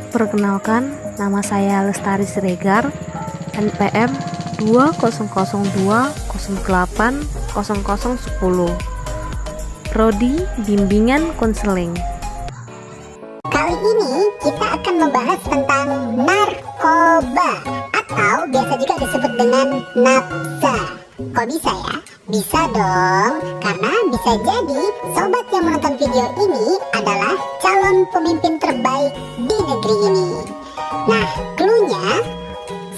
Perkenalkan, nama saya Lestari Siregar, NPM 2002080010, Prodi Bimbingan Konseling. Kali ini kita akan membahas tentang narkoba atau biasa juga disebut dengan nafsa. Kok bisa ya? Bisa dong, karena bisa jadi sobat yang menonton video ini adalah calon pemimpin terbaik di negeri ini. Nah, cluenya,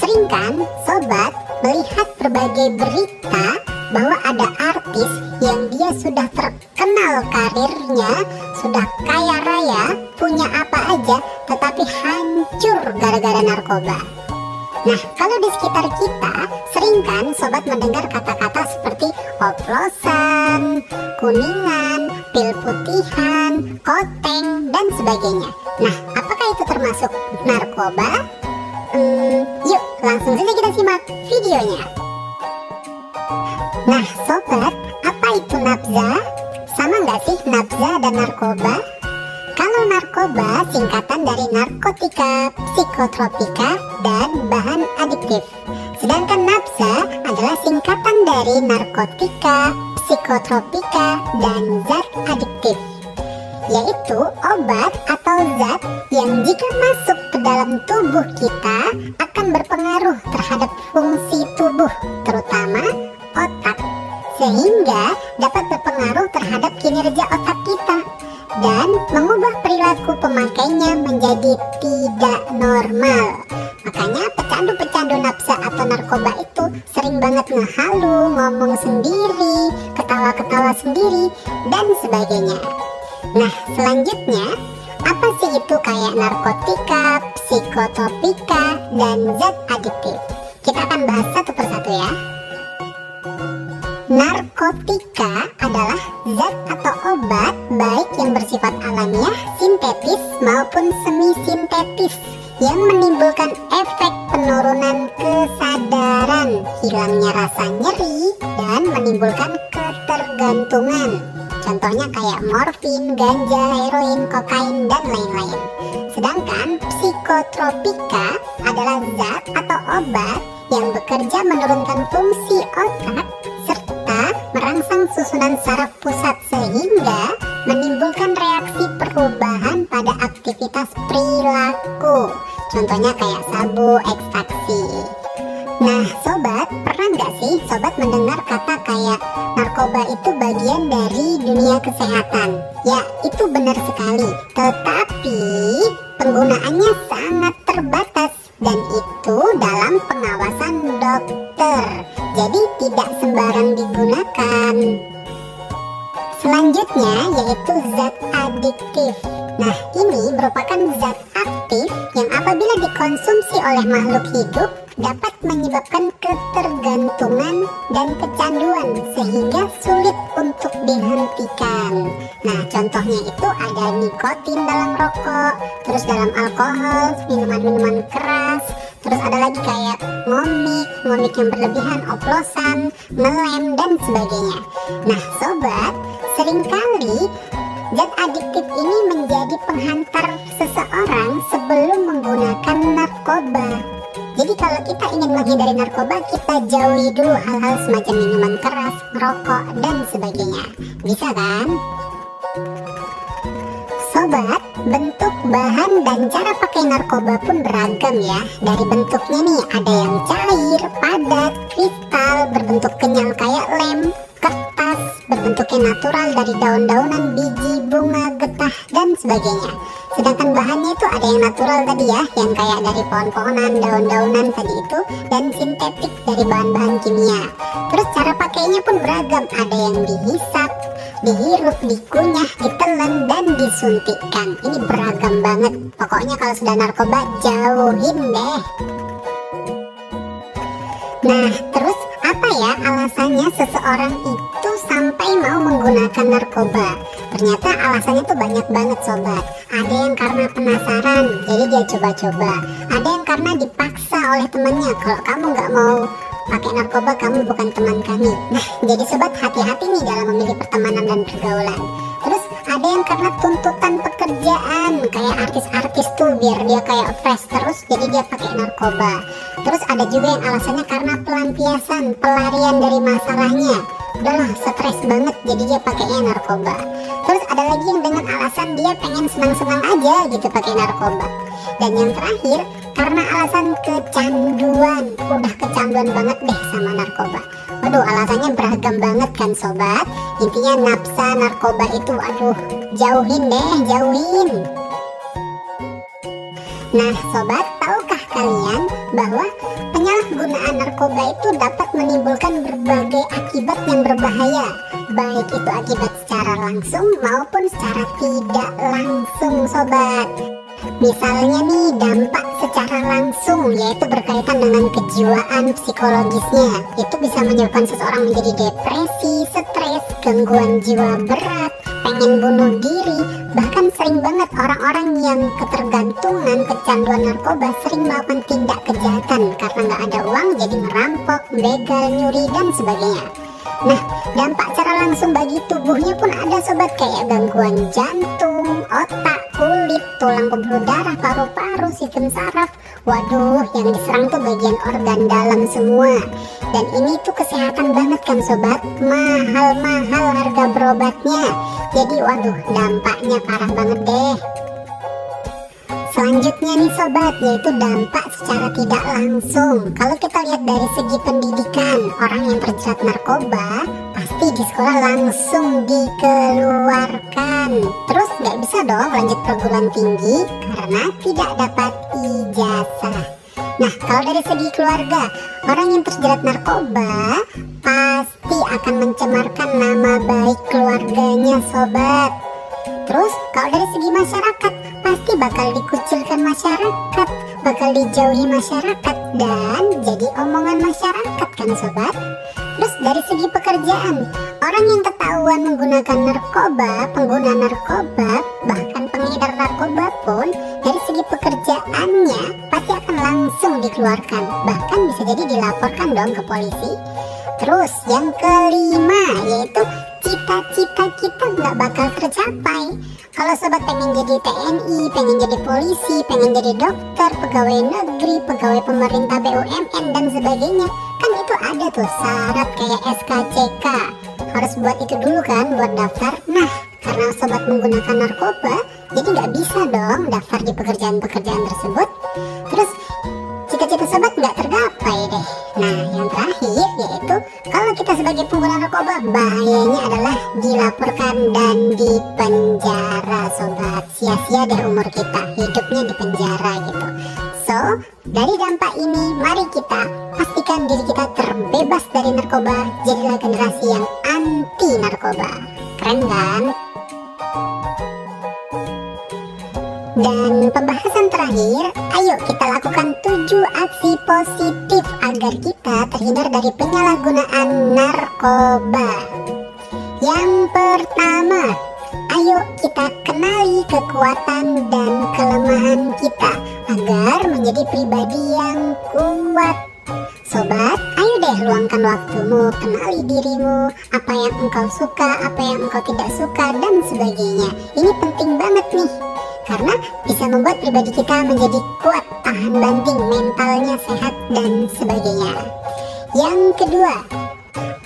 sering kan sobat melihat berbagai berita bahwa ada artis yang dia sudah terkenal karirnya, sudah kaya raya, punya apa aja, tetapi hancur gara-gara narkoba. Nah, kalau di sekitar kita, sering kan sobat mendengar kata-kata seperti oplosan, kuningan, pil putihan, koteng, dan sebagainya. Nah, apakah itu termasuk narkoba? Yuk, langsung saja kita simak videonya. Nah, sobat, apa itu nafza? Sama nggak sih nafza dan narkoba? Kalau narkoba singkatan dari narkotika, psikotropika, dan bahan adiktif. Sedangkan nafza adalah singkatan dari narkotika, psikotropika, dan zat adiktif, yaitu obat atau zat yang jika masuk ke dalam tubuh kita akan berpengaruh terhadap fungsi tubuh, terutama otak, sehingga dapat berpengaruh terhadap kinerja otak kita dan mengubah perilaku pemakainya menjadi tidak normal. Makanya pecandu-pecandu nafsa atau narkoba itu sering banget ngehalu, ngomong sendiri, ketawa-ketawa sendiri, dan sebagainya. Nah, selanjutnya, apa sih itu kayak narkotika, psikotropika, dan zat adiktif? Kita akan bahas satu persatu ya. Narkotika adalah zat atau obat baik yang bersifat alamiah, sintetis maupun semi-sintetis yang menimbulkan efek penurunan kesadaran, hilangnya rasa nyeri, dan menimbulkan ketergantungan. Contohnya kayak morfin, ganja, heroin, kokain, dan lain-lain. Sedangkan psikotropika adalah zat atau obat yang bekerja menurunkan fungsi otak serta merangsang susunan saraf pusat sehingga menimbulkan reaksi perubahan pada aktivitas perilaku. Contohnya kayak sabu, ekstasi. Nah, sobat, pernah nggak sih sobat mendengar kata kayak narkoba itu bagian dari dunia kesehatan? Ya, itu benar sekali. Tetapi penggunaannya sangat terbatas dan itu dalam pengawasan dokter. Jadi tidak sembarang digunakan. Selanjutnya yaitu zat adiktif. Nah, ini merupakan zat aktif yang apabila dikonsumsi oleh makhluk hidup dapat menyebabkan ketergantungan dan kecanduan sehingga sulit untuk dihentikan. Nah, contohnya itu ada nikotin dalam rokok, terus dalam alkohol, minuman-minuman keras, terus ada lagi kayak ngomik yang berlebihan, oplosan, melem, dan sebagainya. Nah, sobat, seringkali zat adiktif ini menjadi penghantar seseorang sebelum menggunakan narkoba. Jadi kalau kita ingin menghindari narkoba, kita jauhi dulu hal-hal semacam minuman keras, merokok, dan sebagainya. Bisa kan? Sobat, bentuk, bahan, dan cara pakai narkoba pun beragam ya. Dari bentuknya nih, ada yang cair, padat, kristal, berbentuk kenyal kayak lem, kertas, berbentuknya natural dari daun-daunan, biji, bunga, getah, dan sebagainya. Sedangkan bahannya itu ada yang natural tadi ya, yang kayak dari pohon-pohonan, daun-daunan tadi itu, dan sintetik dari bahan-bahan kimia. Terus cara pakainya pun beragam, ada yang dihisap, dihirup, dikunyah, ditelan, dan disuntikkan. Ini beragam banget. Pokoknya kalau sudah narkoba, jauhin deh. Nah, terus apa ya alasannya seseorang itu sampai mau menggunakan narkoba? Ternyata alasannya tuh banyak banget sobat. Ada yang karena penasaran, jadi dia coba-coba. Ada yang karena dipaksa oleh temannya, kalau kamu nggak mau pakai narkoba kamu bukan teman kami. Nah, jadi sobat hati-hati nih dalam memilih pertemanan dan pergaulan. Terus ada yang karena tuntutan pekerjaan, kayak artis-artis tuh biar dia kayak fresh terus jadi dia pakai narkoba. Terus ada juga yang alasannya karena pelampiasan, pelarian dari masalahnya, udahlah stres banget jadi dia pakainya narkoba. Terus ada lagi yang dengan alasan dia pengen senang-senang aja gitu pakai narkoba. Dan yang terakhir karena alasan kecanduan, udah kecanduan banget deh sama narkoba. Waduh, alasannya beragam banget kan sobat. Intinya nafsa narkoba itu aduh jauhin deh, jauhin. Nah sobat, tahukah kalian bahwa penyalahgunaan narkoba itu dapat menimbulkan berbagai akibat yang berbahaya, baik itu akibat secara langsung maupun secara tidak langsung sobat. Misalnya nih, dampak secara langsung yaitu berkaitan dengan kejiwaan psikologisnya. Itu bisa menyebabkan seseorang menjadi depresi, stres, gangguan jiwa berat, pengen bunuh diri. Bahkan sering banget orang-orang yang ketergantungan, kecanduan narkoba sering melakukan tindak kejahatan karena nggak ada uang jadi merampok, begal, nyuri, dan sebagainya. Nah, dampak secara langsung bagi tubuhnya pun ada sobat, kayak gangguan jantung, otak, kulit, tulang pembuluh darah, paru-paru, sistem saraf. Waduh, yang diserang tuh bagian organ dalam semua. Dan ini tuh kesehatan banget kan sobat, mahal-mahal harga berobatnya. Jadi waduh, dampaknya parah banget deh. Selanjutnya nih sobat, yaitu dampak secara tidak langsung. Kalau kita lihat dari segi pendidikan, orang yang terjerat narkoba pasti di sekolah langsung dikeluarkan. Terus nggak bisa dong lanjut perguruan tinggi karena tidak dapat ijazah. Nah, kalau dari segi keluarga, orang yang terjerat narkoba pasti akan mencemarkan nama baik keluarganya sobat. Terus kalau dari segi masyarakat, pasti bakal dikucilkan masyarakat, bakal dijauhi masyarakat, dan jadi omongan masyarakat kan sobat. Terus dari segi pekerjaan, orang yang ketahuan menggunakan narkoba, pengguna narkoba, bahkan pengedar narkoba pun dari segi pekerjaannya pasti akan langsung dikeluarkan, bahkan bisa jadi dilaporkan dong ke polisi. Terus yang kelima yaitu cita-cita kita nggak bakal tercapai. Kalau sobat pengen jadi TNI, pengen jadi polisi, pengen jadi dokter, pegawai negeri, pegawai pemerintah BUMN dan sebagainya, kan itu ada tuh syarat kayak SKCK. Harus buat itu dulu kan buat daftar. Nah, karena sobat menggunakan narkoba, jadi nggak bisa dong daftar di pekerjaan-pekerjaan tersebut. Terus cita-cita sobat nggak tergapai deh. Nah, yang terakhir yaitu kalau kita sebagai pengguna narkoba, bahayanya adalah dilaporkan dan dipenjara sobat. Sia-sia deh umur kita, hidupnya di penjara gitu. So, dari dampak ini mari kita pastikan diri kita terbebas dari narkoba. Jadilah generasi yang anti narkoba. Keren kan? Dan pembahasan terakhir, ayo kita lakukan 7 aksi positif agar kita terhindar dari penyalahgunaan narkoba. Yang pertama, ayo kita kenali kekuatan dan kelemahan kita agar menjadi pribadi yang kuat. Sobat, ayo deh luangkan waktumu, kenali dirimu, apa yang engkau suka, apa yang engkau tidak suka, dan sebagainya. Ini penting banget nih, karena bisa membuat pribadi kita menjadi kuat, tahan banting, mentalnya sehat, dan sebagainya. Yang kedua,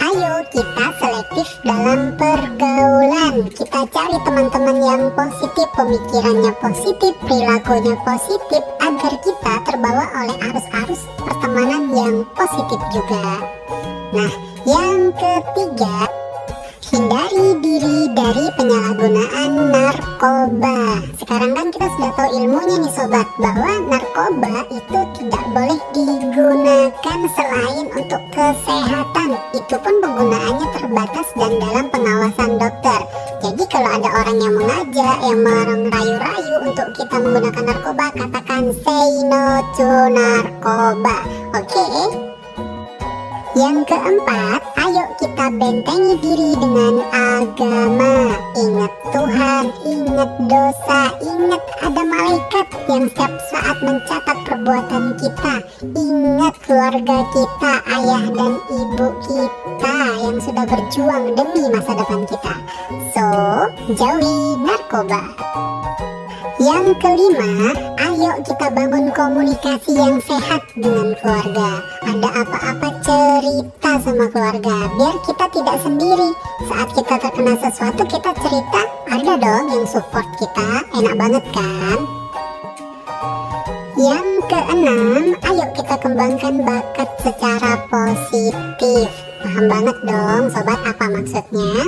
ayo kita selektif dalam pergaulan. Kita cari teman-teman yang positif, pemikirannya positif, perilakunya positif, agar kita terbawa oleh arus-arus pertemanan yang positif juga. Nah, yang ketiga, hindari diri dari penyalahgunaan narkoba. Sekarang kan kita sudah tahu ilmunya nih sobat, bahwa narkoba itu tidak boleh digunakan selain untuk kesehatan. Itu pun penggunaannya terbatas dan dalam pengawasan dokter. Jadi kalau ada orang yang mengajak, yang merayu-rayu untuk kita menggunakan narkoba, katakan say no to narkoba. Oke? Yang keempat, ayo kita bentengi diri dengan agama. Ingat Tuhan, ingat dosa, ingat ada malaikat yang setiap saat mencatat perbuatan kita. Ingat keluarga kita, ayah dan ibu kita yang sudah berjuang demi masa depan kita. So, jauhi narkoba. Yang kelima, ayo kita bangun komunikasi yang sehat dengan keluarga. Ada apa-apa cerita sama keluarga, biar kita tidak sendiri. Saat kita terkena sesuatu, kita cerita, ada dong yang support kita, enak banget kan? Yang keenam, ayo kita kembangkan bakat secara positif. Paham banget dong sobat apa maksudnya?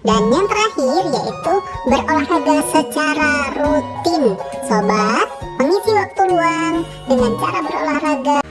Dan yang terakhir yaitu berolahraga secara rutin. Sobat, mengisi waktu luang dengan cara berolahraga